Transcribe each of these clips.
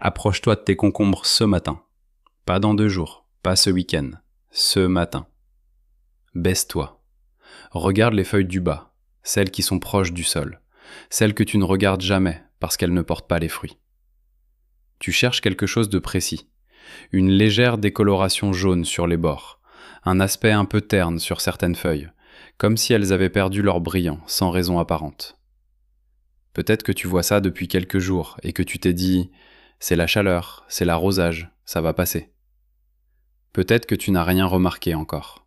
Approche-toi de tes concombres ce matin. Pas dans 2 jours, pas ce week-end, ce matin. Baisse-toi. Regarde les feuilles du bas, celles qui sont proches du sol, celles que tu ne regardes jamais parce qu'elles ne portent pas les fruits. Tu cherches quelque chose de précis, une légère décoloration jaune sur les bords, un aspect un peu terne sur certaines feuilles, comme si elles avaient perdu leur brillant sans raison apparente. Peut-être que tu vois ça depuis quelques jours et que tu t'es dit « c'est la chaleur, c'est l'arrosage, ça va passer ». Peut-être que tu n'as rien remarqué encore.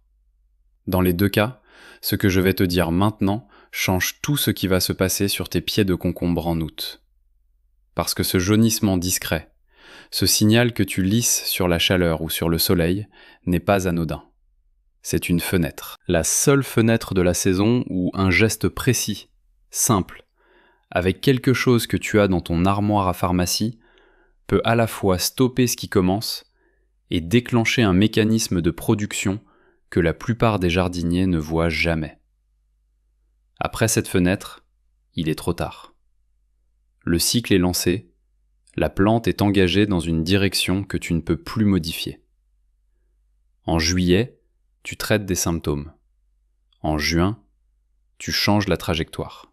Dans les 2 cas, ce que je vais te dire maintenant change tout ce qui va se passer sur tes pieds de concombre en août. Parce que ce jaunissement discret, ce signal que tu lisses sur la chaleur ou sur le soleil, n'est pas anodin. C'est une fenêtre. La seule fenêtre de la saison où un geste précis, simple, avec quelque chose que tu as dans ton armoire à pharmacie, peut à la fois stopper ce qui commence et déclencher un mécanisme de production que la plupart des jardiniers ne voient jamais. Après cette fenêtre, il est trop tard. Le cycle est lancé, la plante est engagée dans une direction que tu ne peux plus modifier. En juillet, tu traites des symptômes. En juin, tu changes la trajectoire.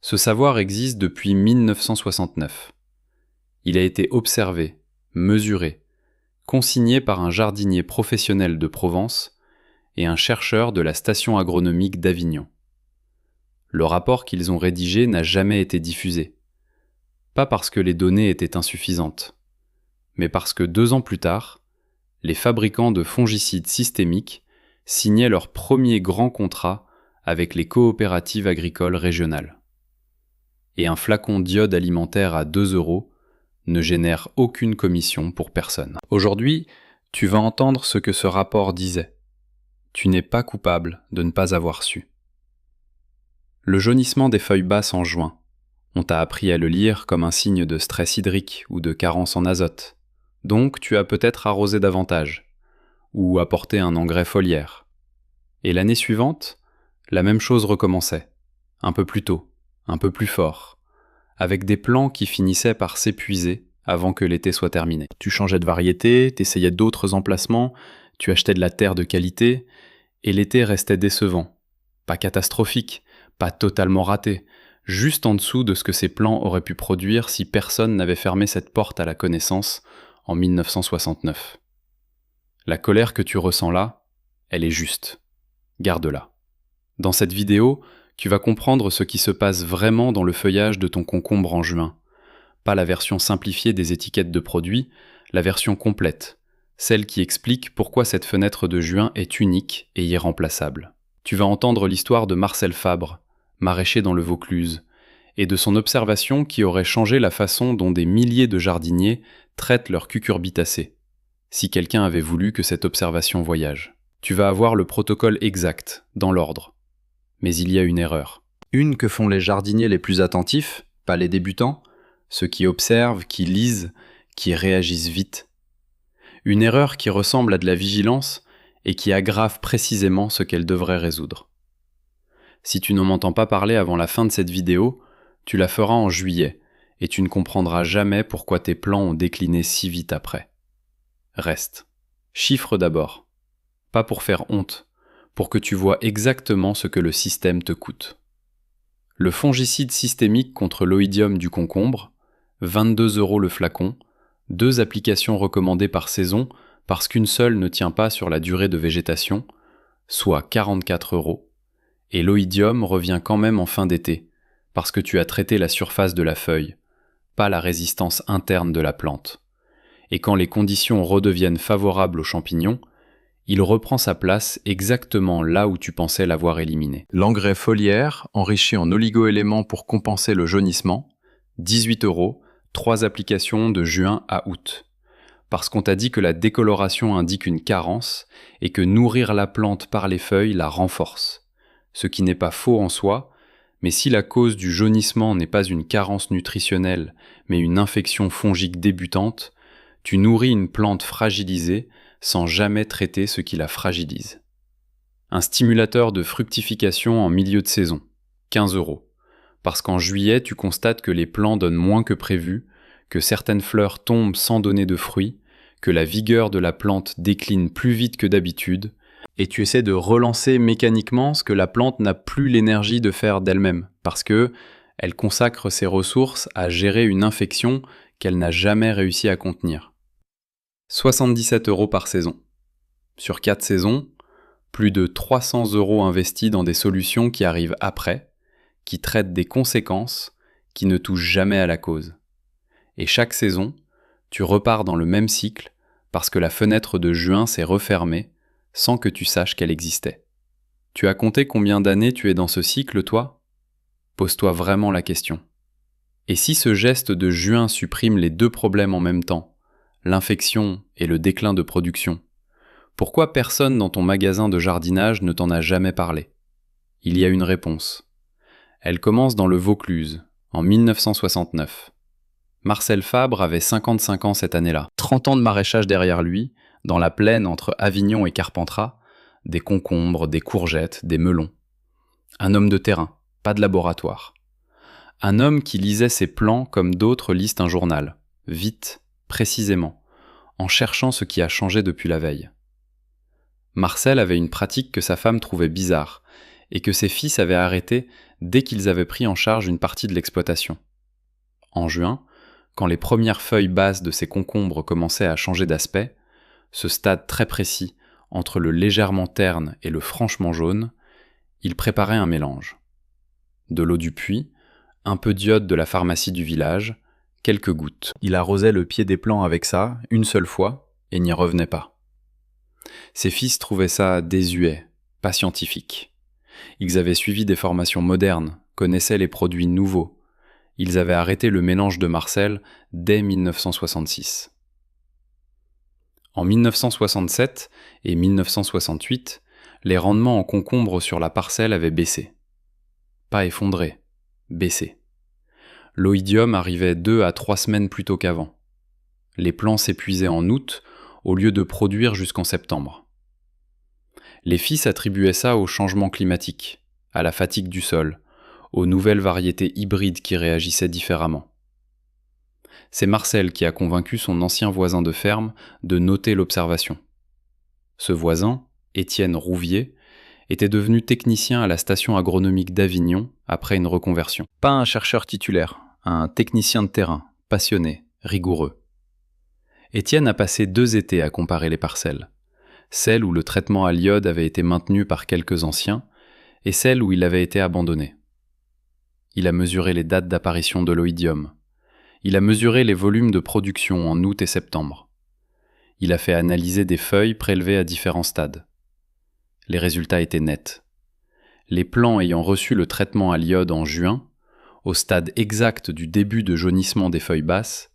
Ce savoir existe depuis 1969. Il a été observé, mesuré, consigné par un jardinier professionnel de Provence et un chercheur de la station agronomique d'Avignon. Le rapport qu'ils ont rédigé n'a jamais été diffusé. Pas parce que les données étaient insuffisantes, mais parce que 2 ans plus tard, les fabricants de fongicides systémiques signaient leur premier grand contrat avec les coopératives agricoles régionales. Et un flacon d'iode alimentaire à 2 € ne génère aucune commission pour personne. Aujourd'hui, tu vas entendre ce que ce rapport disait. Tu n'es pas coupable de ne pas avoir su. Le jaunissement des feuilles basses en juin. On t'a appris à le lire comme un signe de stress hydrique ou de carence en azote. Donc tu as peut-être arrosé davantage, ou apporté un engrais foliaire. Et l'année suivante, la même chose recommençait, un peu plus tôt, un peu plus fort, avec des plants qui finissaient par s'épuiser avant que l'été soit terminé. Tu changeais de variété, t'essayais d'autres emplacements, tu achetais de la terre de qualité, et l'été restait décevant. Pas catastrophique, pas totalement raté, juste en dessous de ce que ces plants auraient pu produire si personne n'avait fermé cette porte à la connaissance en 1969. La colère que tu ressens là, elle est juste. Garde-la. Dans cette vidéo, tu vas comprendre ce qui se passe vraiment dans le feuillage de ton concombre en juin. Pas la version simplifiée des étiquettes de produits, la version complète, celle qui explique pourquoi cette fenêtre de juin est unique et irremplaçable. Tu vas entendre l'histoire de Marcel Fabre, maraîcher dans le Vaucluse, et de son observation qui aurait changé la façon dont des milliers de jardiniers traitent leurs cucurbitacées, si quelqu'un avait voulu que cette observation voyage. Tu vas avoir le protocole exact, dans l'ordre. Mais il y a une erreur. Une que font les jardiniers les plus attentifs, pas les débutants, ceux qui observent, qui lisent, qui réagissent vite. Une erreur qui ressemble à de la vigilance et qui aggrave précisément ce qu'elle devrait résoudre. Si tu ne m'entends pas parler avant la fin de cette vidéo, tu la feras en juillet et tu ne comprendras jamais pourquoi tes plans ont décliné si vite après. Reste. Chiffre d'abord. Pas pour faire honte, pour que tu vois exactement ce que le système te coûte. Le fongicide systémique contre l'oïdium du concombre, 22 € le flacon, 2 applications recommandées par saison parce qu'une seule ne tient pas sur la durée de végétation, soit 44 €, et l'oïdium revient quand même en fin d'été, parce que tu as traité la surface de la feuille, pas la résistance interne de la plante. Et quand les conditions redeviennent favorables aux champignons, il reprend sa place exactement là où tu pensais l'avoir éliminé. L'engrais foliaire, enrichi en oligo-éléments pour compenser le jaunissement, 18 €, 3 applications de juin à août. Parce qu'on t'a dit que la décoloration indique une carence et que nourrir la plante par les feuilles la renforce. Ce qui n'est pas faux en soi, mais si la cause du jaunissement n'est pas une carence nutritionnelle, mais une infection fongique débutante, tu nourris une plante fragilisée sans jamais traiter ce qui la fragilise. Un stimulateur de fructification en milieu de saison, 15 €, parce qu'en juillet tu constates que les plants donnent moins que prévu, que certaines fleurs tombent sans donner de fruits, que la vigueur de la plante décline plus vite que d'habitude, et tu essaies de relancer mécaniquement ce que la plante n'a plus l'énergie de faire d'elle-même, parce que elle consacre ses ressources à gérer une infection qu'elle n'a jamais réussi à contenir. 77 € par saison. Sur 4 saisons, plus de 300 € investis dans des solutions qui arrivent après, qui traitent des conséquences, qui ne touchent jamais à la cause. Et chaque saison, tu repars dans le même cycle parce que la fenêtre de juin s'est refermée sans que tu saches qu'elle existait. Tu as compté combien d'années tu es dans ce cycle, toi ? Pose-toi vraiment la question. Et si ce geste de juin supprime les deux problèmes en même temps, l'infection et le déclin de production, pourquoi personne dans ton magasin de jardinage ne t'en a jamais parlé ? Il y a une réponse. Elle commence dans le Vaucluse, en 1969. Marcel Fabre avait 55 ans cette année-là. 30 ans de maraîchage derrière lui, dans la plaine entre Avignon et Carpentras, des concombres, des courgettes, des melons. Un homme de terrain, pas de laboratoire. Un homme qui lisait ses plans comme d'autres lisent un journal, vite, précisément, en cherchant ce qui a changé depuis la veille. Marcel avait une pratique que sa femme trouvait bizarre, et que ses fils avaient arrêtée dès qu'ils avaient pris en charge une partie de l'exploitation. En juin, quand les premières feuilles basses de ses concombres commençaient à changer d'aspect, ce stade très précis entre le légèrement terne et le franchement jaune, il préparait un mélange. De l'eau du puits, un peu d'iode de la pharmacie du village, quelques gouttes. Il arrosait le pied des plants avec ça, une seule fois, et n'y revenait pas. Ses fils trouvaient ça désuet, pas scientifique. Ils avaient suivi des formations modernes, connaissaient les produits nouveaux. Ils avaient arrêté le mélange de Marcel dès 1966. En 1967 et 1968, les rendements en concombre sur la parcelle avaient baissé. Pas effondré, baissé. L'oïdium arrivait 2 à 3 semaines plus tôt qu'avant. Les plants s'épuisaient en août au lieu de produire jusqu'en septembre. Les fils attribuaient ça au changement climatique, à la fatigue du sol, aux nouvelles variétés hybrides qui réagissaient différemment. C'est Marcel qui a convaincu son ancien voisin de ferme de noter l'observation. Ce voisin, Étienne Rouvier, était devenu technicien à la station agronomique d'Avignon après une reconversion. Pas un chercheur titulaire, un technicien de terrain, passionné, rigoureux. Étienne a passé 2 étés à comparer les parcelles. Celle où le traitement à l'iode avait été maintenu par quelques anciens, et celle où il avait été abandonné. Il a mesuré les dates d'apparition de l'oïdium. Il a mesuré les volumes de production en août et septembre. Il a fait analyser des feuilles prélevées à différents stades. Les résultats étaient nets. Les plants ayant reçu le traitement à l'iode en juin, au stade exact du début de jaunissement des feuilles basses,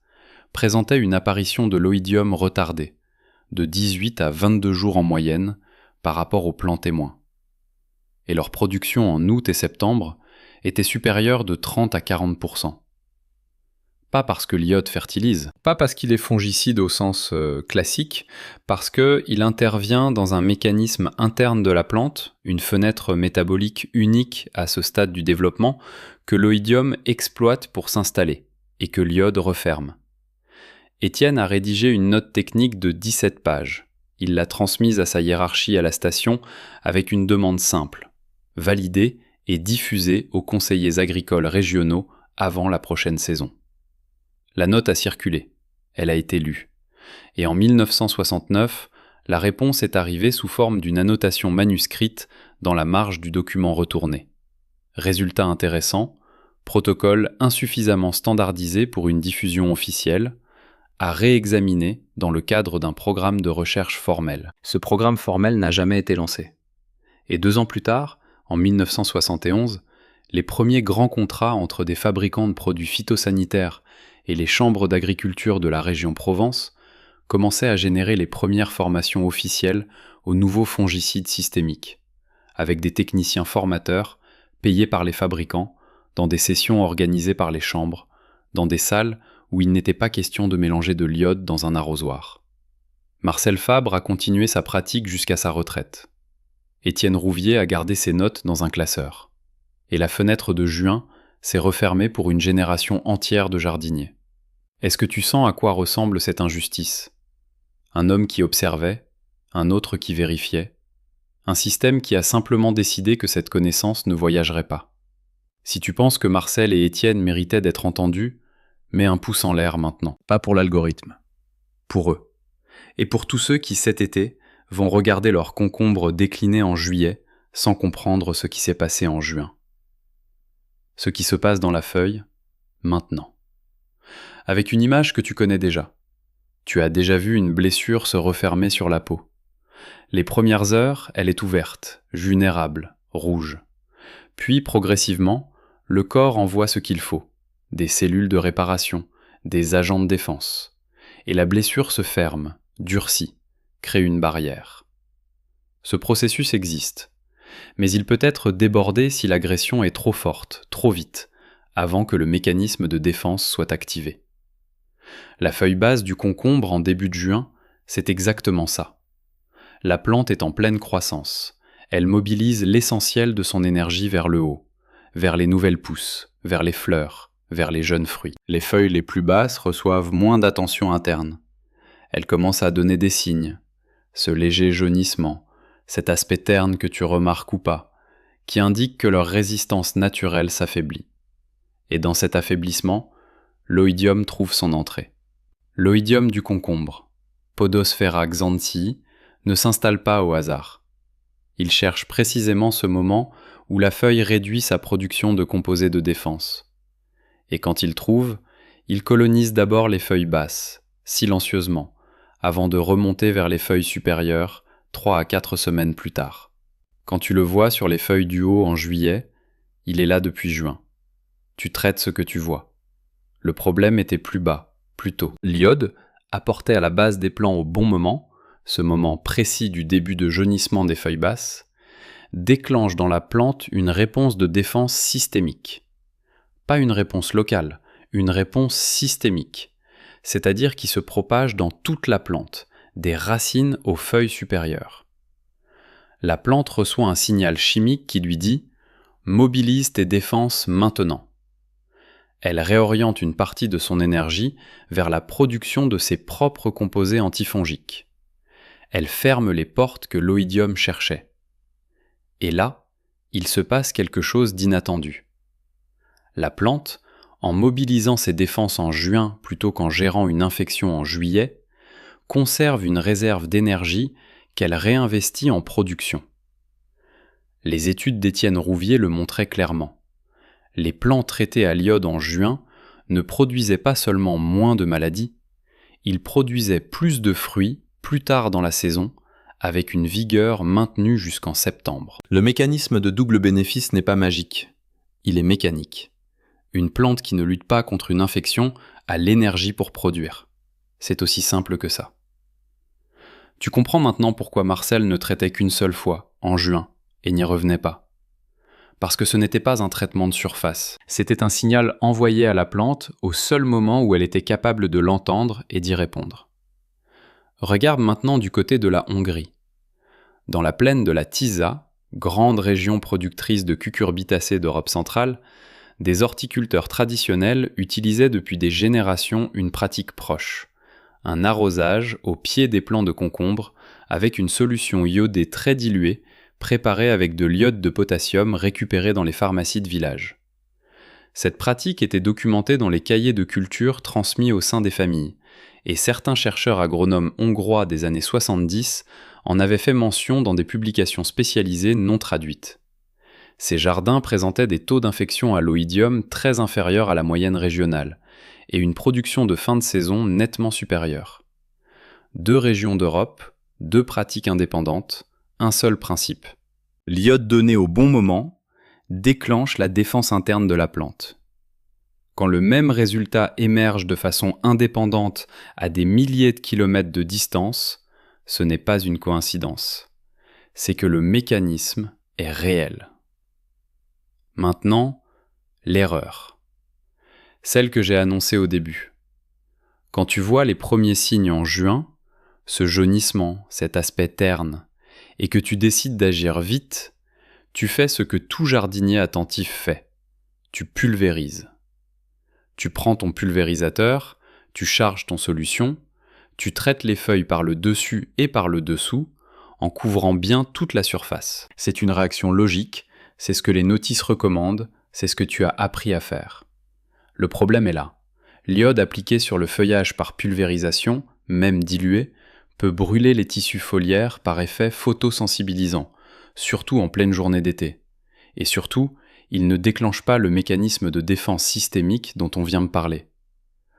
présentaient une apparition de l'oïdium retardée, de 18 à 22 jours en moyenne, par rapport aux plants témoins. Et leur production en août et septembre était supérieure de 30 à 40%. Pas parce que l'iode fertilise, pas parce qu'il est fongicide au sens classique, parce qu'il intervient dans un mécanisme interne de la plante, une fenêtre métabolique unique à ce stade du développement, que l'oïdium exploite pour s'installer, et que l'iode referme. Étienne a rédigé une note technique de 17 pages. Il l'a transmise à sa hiérarchie à la station avec une demande simple, validée et diffusée aux conseillers agricoles régionaux avant la prochaine saison. La note a circulé, elle a été lue, et en 1969, la réponse est arrivée sous forme d'une annotation manuscrite dans la marge du document retourné. Résultat intéressant, protocole insuffisamment standardisé pour une diffusion officielle, à réexaminer dans le cadre d'un programme de recherche formel. Ce programme formel n'a jamais été lancé. Et 2 ans plus tard, en 1971, les premiers grands contrats entre des fabricants de produits phytosanitaires et les chambres d'agriculture de la région Provence commençaient à générer les premières formations officielles aux nouveaux fongicides systémiques, avec des techniciens formateurs payés par les fabricants dans des sessions organisées par les chambres, dans des salles où il n'était pas question de mélanger de l'iode dans un arrosoir. Marcel Fabre a continué sa pratique jusqu'à sa retraite. Étienne Rouvier a gardé ses notes dans un classeur. Et la fenêtre de juin s'est refermée pour une génération entière de jardiniers. Est-ce que tu sens à quoi ressemble cette injustice? Un homme qui observait, un autre qui vérifiait, un système qui a simplement décidé que cette connaissance ne voyagerait pas. Si tu penses que Marcel et Étienne méritaient d'être entendus, mets un pouce en l'air maintenant. Pas pour l'algorithme. Pour eux. Et pour tous ceux qui, cet été, vont regarder leur concombre décliner en juillet sans comprendre ce qui s'est passé en juin. Ce qui se passe dans la feuille, maintenant. Avec une image que tu connais déjà. Tu as déjà vu une blessure se refermer sur la peau. Les premières heures, elle est ouverte, vulnérable, rouge. Puis, progressivement, le corps envoie ce qu'il faut. Des cellules de réparation, des agents de défense. Et la blessure se ferme, durcit, crée une barrière. Ce processus existe. Mais il peut être débordé si l'agression est trop forte, trop vite, avant que le mécanisme de défense soit activé. La feuille basse du concombre en début de juin, c'est exactement ça. La plante est en pleine croissance. Elle mobilise l'essentiel de son énergie vers le haut, vers les nouvelles pousses, vers les fleurs, vers les jeunes fruits. Les feuilles les plus basses reçoivent moins d'attention interne. Elles commencent à donner des signes, ce léger jaunissement, cet aspect terne que tu remarques ou pas, qui indique que leur résistance naturelle s'affaiblit. Et dans cet affaiblissement, l'oïdium trouve son entrée. L'oïdium du concombre, Podosphera xanthii, ne s'installe pas au hasard. Il cherche précisément ce moment où la feuille réduit sa production de composés de défense. Et quand il trouve, il colonise d'abord les feuilles basses, silencieusement, avant de remonter vers les feuilles supérieures 3 à 4 semaines plus tard. Quand tu le vois sur les feuilles du haut en juillet, il est là depuis juin. Tu traites ce que tu vois. Le problème était plus bas, plus tôt. L'iode, apporté à la base des plants au bon moment, ce moment précis du début de jaunissement des feuilles basses, déclenche dans la plante une réponse de défense systémique. Pas une réponse locale, une réponse systémique, c'est-à-dire qui se propage dans toute la plante, des racines aux feuilles supérieures. La plante reçoit un signal chimique qui lui dit « Mobilise tes défenses maintenant ». Elle réoriente une partie de son énergie vers la production de ses propres composés antifongiques. Elle ferme les portes que l'oïdium cherchait. Et là, il se passe quelque chose d'inattendu. La plante, en mobilisant ses défenses en juin plutôt qu'en gérant une infection en juillet, conserve une réserve d'énergie qu'elle réinvestit en production. Les études d'Étienne Rouvier le montraient clairement. Les plants traités à l'iode en juin ne produisaient pas seulement moins de maladies, ils produisaient plus de fruits plus tard dans la saison, avec une vigueur maintenue jusqu'en septembre. Le mécanisme de double bénéfice n'est pas magique, il est mécanique. Une plante qui ne lutte pas contre une infection a l'énergie pour produire. C'est aussi simple que ça. Tu comprends maintenant pourquoi Marcel ne traitait qu'une seule fois, en juin, et n'y revenait pas. Parce que ce n'était pas un traitement de surface. C'était un signal envoyé à la plante au seul moment où elle était capable de l'entendre et d'y répondre. Regarde maintenant du côté de la Hongrie. Dans la plaine de la Tisza, grande région productrice de cucurbitacées d'Europe centrale, des horticulteurs traditionnels utilisaient depuis des générations une pratique proche, un arrosage au pied des plants de concombre avec une solution iodée très diluée préparée avec de l'iode de potassium récupéré dans les pharmacies de village. Cette pratique était documentée dans les cahiers de culture transmis au sein des familles, et certains chercheurs agronomes hongrois des années 70 en avaient fait mention dans des publications spécialisées non traduites. Ces jardins présentaient des taux d'infection à l'oïdium très inférieurs à la moyenne régionale, et une production de fin de saison nettement supérieure. 2 régions d'Europe, 2 pratiques indépendantes, un seul principe. L'iode donné au bon moment déclenche la défense interne de la plante. Quand le même résultat émerge de façon indépendante à des milliers de kilomètres de distance, ce n'est pas une coïncidence. C'est que le mécanisme est réel. Maintenant, l'erreur. Celle que j'ai annoncée au début. Quand tu vois les premiers signes en juin, ce jaunissement, cet aspect terne, et que tu décides d'agir vite, tu fais ce que tout jardinier attentif fait. Tu pulvérises. Tu prends ton pulvérisateur, Tu charges ton solution, tu traites les feuilles par le dessus et par le dessous, en couvrant bien toute la surface. C'est une réaction logique, c'est ce que les notices recommandent, c'est ce que tu as appris à faire. Le problème est là. L'iode appliqué sur le feuillage par pulvérisation, même dilué, peut brûler les tissus foliaires par effet photosensibilisant, surtout en pleine journée d'été. Et surtout, il ne déclenche pas le mécanisme de défense systémique dont on vient de parler.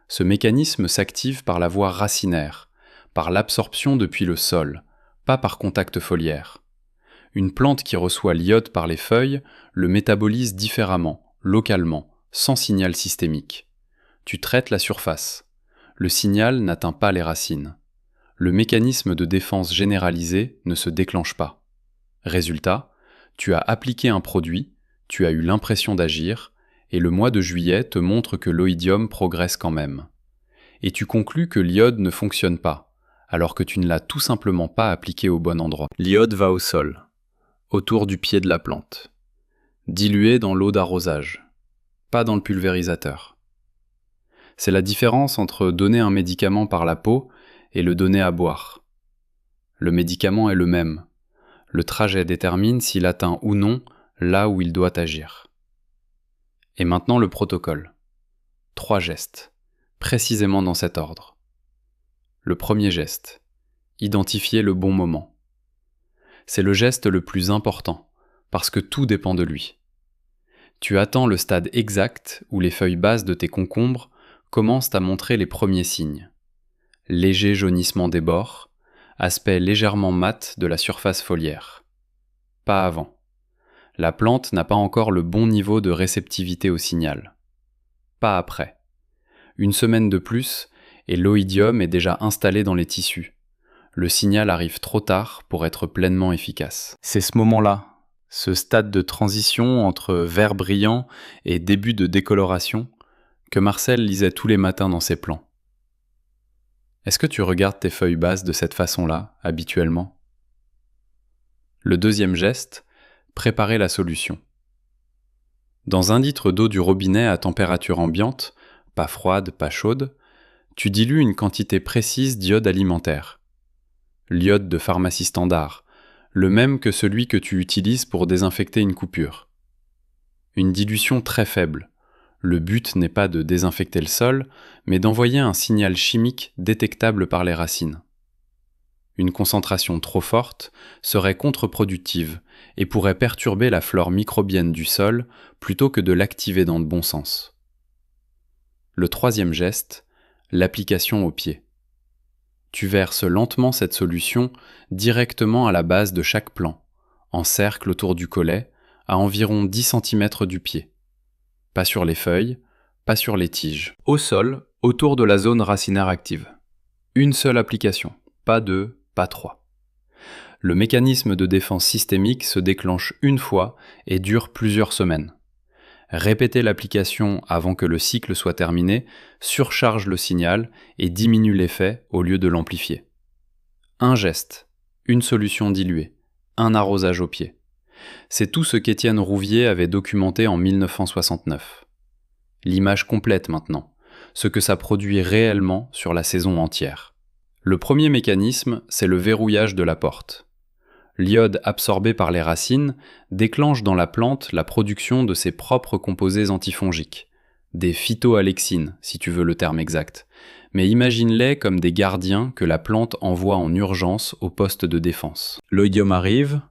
Ce mécanisme s'active par la voie racinaire, par l'absorption depuis le sol, pas par contact foliaire. Une plante qui reçoit l'iode par les feuilles le métabolise différemment, localement, sans signal systémique. Tu traites la surface. Le signal n'atteint pas les racines. Le mécanisme de défense généralisé ne se déclenche pas. Résultat, tu as appliqué un produit, tu as eu l'impression d'agir, et le mois de juillet te montre que l'oïdium progresse quand même. Et tu conclus que l'iode ne fonctionne pas, alors que tu ne l'as tout simplement pas appliqué au bon endroit. L'iode va au sol, autour du pied de la plante, dilué dans l'eau d'arrosage, pas dans le pulvérisateur. C'est la différence entre donner un médicament par la peau et le donner à boire. Le médicament est le même. Le trajet détermine s'il atteint ou non là où il doit agir. Et maintenant le protocole. 3 gestes, précisément dans cet ordre. Le premier geste, identifier le bon moment. C'est le geste le plus important, parce que tout dépend de lui. Tu attends le stade exact où les feuilles basses de tes concombres commencent à montrer les premiers signes. Léger jaunissement des bords, aspect légèrement mat de la surface foliaire. Pas avant. La plante n'a pas encore le bon niveau de réceptivité au signal. Pas après. Une semaine de plus, et l'oïdium est déjà installé dans les tissus. Le signal arrive trop tard pour être pleinement efficace. C'est ce moment-là, ce stade de transition entre vert brillant et début de décoloration, que Marcel lisait tous les matins dans ses plans. Est-ce que tu regardes tes feuilles basses de cette façon-là, habituellement ? Le deuxième geste, préparer la solution. Dans 1 litre d'eau du robinet à température ambiante, pas froide, pas chaude, tu dilues une quantité précise d'iode alimentaire. L'iode de pharmacie standard, le même que celui que tu utilises pour désinfecter une coupure. Une dilution très faible. Le but n'est pas de désinfecter le sol, mais d'envoyer un signal chimique détectable par les racines. Une concentration trop forte serait contre-productive et pourrait perturber la flore microbienne du sol plutôt que de l'activer dans le bon sens. Le troisième geste, l'application au pied. Tu verses lentement cette solution directement à la base de chaque plant, en cercle autour du collet, à environ 10 cm du pied. Pas sur les feuilles, pas sur les tiges. Au sol, autour de la zone racinaire active. Une seule application, pas 2, pas 3. Le mécanisme de défense systémique se déclenche une fois et dure plusieurs semaines. Répéter l'application avant que le cycle soit terminé surcharge le signal et diminue l'effet au lieu de l'amplifier. Un geste, une solution diluée, un arrosage au pied. C'est tout ce qu'Étienne Rouvier avait documenté en 1969. L'image complète maintenant, ce que ça produit réellement sur la saison entière. Le premier mécanisme, c'est le verrouillage de la porte. L'iode absorbé par les racines déclenche dans la plante la production de ses propres composés antifongiques, des phytoalexines, si tu veux le terme exact, mais imagine-les comme des gardiens que la plante envoie en urgence au poste de défense. L'oïdium arrive,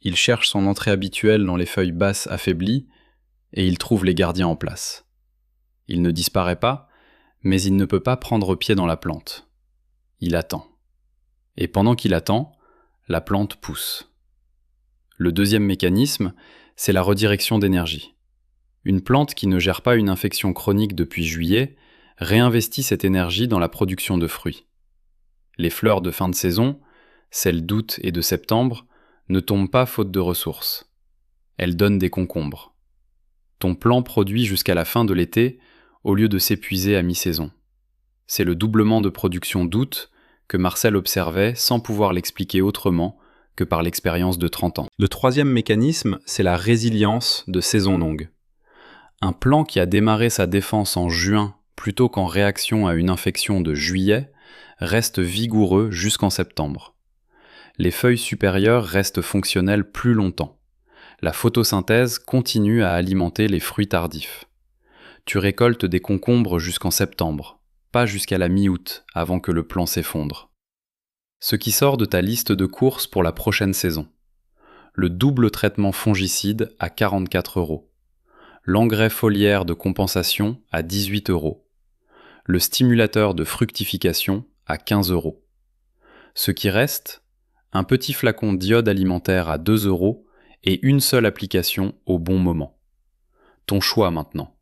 il cherche son entrée habituelle dans les feuilles basses affaiblies, et il trouve les gardiens en place. Il ne disparaît pas, mais il ne peut pas prendre pied dans la plante. Il attend. Et pendant qu'il attend, la plante pousse. Le deuxième mécanisme, c'est la redirection d'énergie. Une plante qui ne gère pas une infection chronique depuis juillet réinvestit cette énergie dans la production de fruits. Les fleurs de fin de saison, celles d'août et de septembre, ne tombent pas faute de ressources. Elles donnent des concombres. Ton plant produit jusqu'à la fin de l'été au lieu de s'épuiser à mi-saison. C'est le doublement de production d'août que Marcel observait sans pouvoir l'expliquer autrement que par l'expérience de 30 ans. Le troisième mécanisme, c'est la résilience de saison longue. Un plant qui a démarré sa défense en juin plutôt qu'en réaction à une infection de juillet, reste vigoureux jusqu'en septembre. Les feuilles supérieures restent fonctionnelles plus longtemps. La photosynthèse continue à alimenter les fruits tardifs. Tu récoltes des concombres jusqu'en septembre, pas jusqu'à la mi-août avant que le plant s'effondre. Ce qui sort de ta liste de courses pour la prochaine saison. Le double traitement fongicide à 44 €. L'engrais foliaire de compensation à 18 €. Le stimulateur de fructification à 15 €. Ce qui reste, un petit flacon d'iode alimentaire à 2 € et une seule application au bon moment. Ton choix maintenant.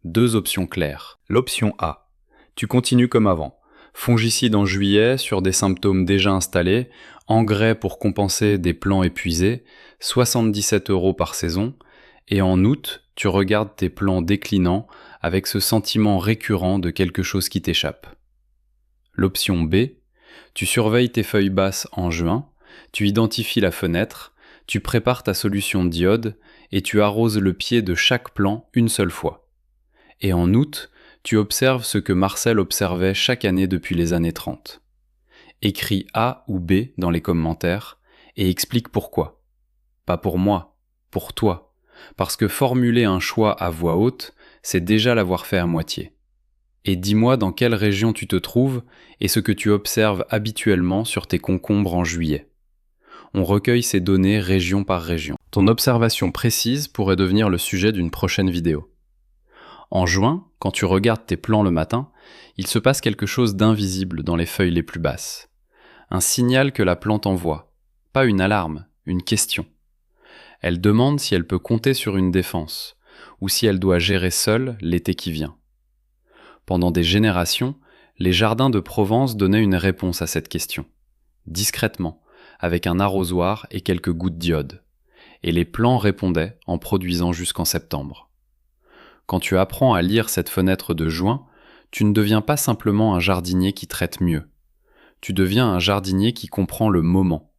2 options claires. L'option A. Tu continues comme avant. Fongicide en juillet sur des symptômes déjà installés, engrais pour compenser des plants épuisés, 77 € par saison, et en août, tu regardes tes plants déclinants avec ce sentiment récurrent de quelque chose qui t'échappe. L'option B. Tu surveilles tes feuilles basses en juin, tu identifies la fenêtre, tu prépares ta solution d'iode et tu arroses le pied de chaque plant une seule fois. Et en août, tu observes ce que Marcel observait chaque année depuis les années 30. Écris A ou B dans les commentaires et explique pourquoi. Pas pour moi, pour toi. Parce que formuler un choix à voix haute, c'est déjà l'avoir fait à moitié. Et dis-moi dans quelle région tu te trouves et ce que tu observes habituellement sur tes concombres en juillet. On recueille ces données région par région. Ton observation précise pourrait devenir le sujet d'une prochaine vidéo. En juin, quand tu regardes tes plants le matin, il se passe quelque chose d'invisible dans les feuilles les plus basses. Un signal que la plante envoie, pas une alarme, une question. Elle demande si elle peut compter sur une défense, ou si elle doit gérer seule l'été qui vient. Pendant des générations, les jardins de Provence donnaient une réponse à cette question, discrètement, avec un arrosoir et quelques gouttes d'iode, et les plants répondaient en produisant jusqu'en septembre. Quand tu apprends à lire cette fenêtre de juin, tu ne deviens pas simplement un jardinier qui traite mieux. Tu deviens un jardinier qui comprend le moment,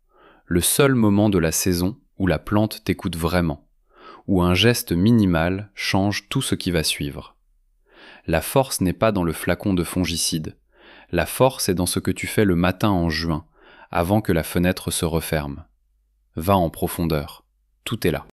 le seul moment de la saison où la plante t'écoute vraiment, où un geste minimal change tout ce qui va suivre. La force n'est pas dans le flacon de fongicide. La force est dans ce que tu fais le matin en juin, avant que la fenêtre se referme. Va en profondeur. Tout est là.